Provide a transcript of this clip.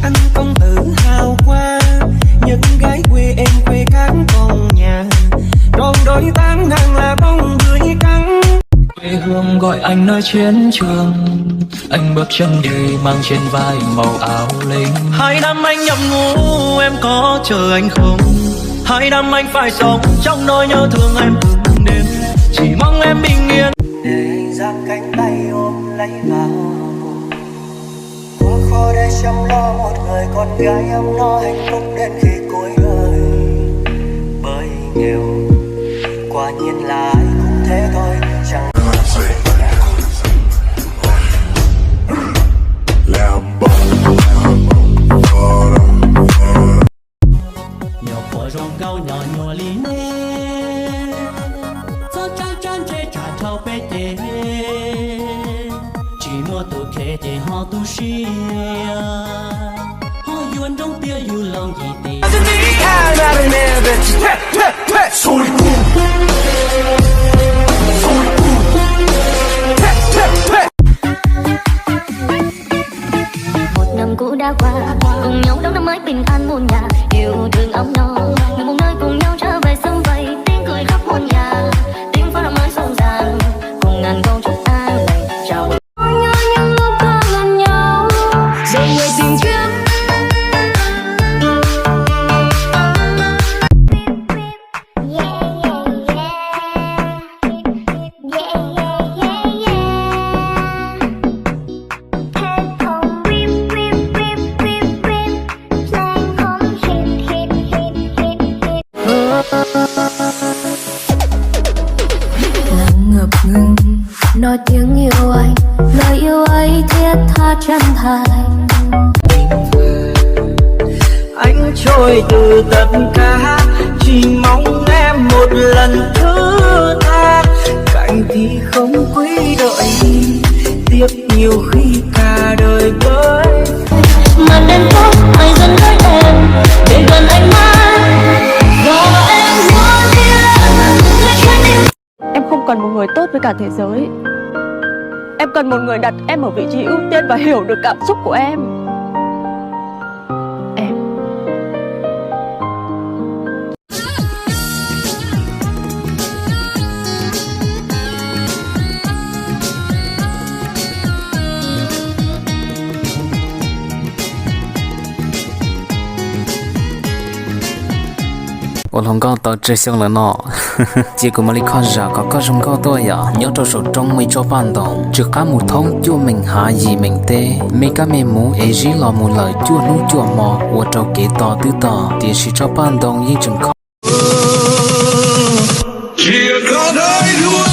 anh không tự hào qua những gái quê em quê khác còn nhà, còn đôi tán hàng là bông bưởi trắng. Quê hương gọi anh nơi chiến trường, anh bước chân đi mang trên vai màu áo lính. 2 năm anh nhập ngũ, em có chờ anh không? 2 năm anh phải sống trong nỗi nhớ thương em từng đêm, chỉ mong em bình yên. Để anh giang cánh tay ôm lấy vào, quá khó để chăm lo một người con gái ấm no hạnh phúc đến khi cuối đời. Bởi nghèo quả nhiên là ai cũng thế thôi, chẳng nhỏ của rong cao nhỏ nhỏ lý nè cho trang trang chế trả thâu bê tê chỉ mua tụ kê tê họ tu xì họ yuan trong tia yu lòng gì tê một năm cũ đã qua, cùng nhau đón năm mới bình an muôn nhà, yêu thương ấm no, người một nơi cùng nhau trở về sum vầy, tiếng cười khắp muôn nhà, tiếng pháo năm mới rộn ràng, cùng ngàn câu chúc an lành chào mừng nhau những lúc ta gần nhau, rồi người tìm kiếm. Lặng ngập ngừng nói tiếng yêu anh, lời yêu ấy thiết tha chân thành. Anh trôi từ tất cả, chỉ mong em một lần thứ tha. Cạnh thì không quý đợi, tiếc nhiều khi cả đời với. Màn đêm khóc ai dần với em để gần anh mãi, và em muốn đi lên chuyến đi. Em không cần một người tốt với cả thế giới. Em cần một người đặt em ở vị trí ưu tiên và hiểu được cảm xúc của em. Em我龙高到这些了呢，结果嘛里看着có rong cao tôi à, nhớ trong số trong mấy chỗ ban đầu, trước cả một thông chua mình hạ gì mình tê, mấy cái mẹ mũ ấy chỉ là một lời chua nú chua mò,我找给到từ到，电视找ban đầu 一整靠。 Chia có đời đua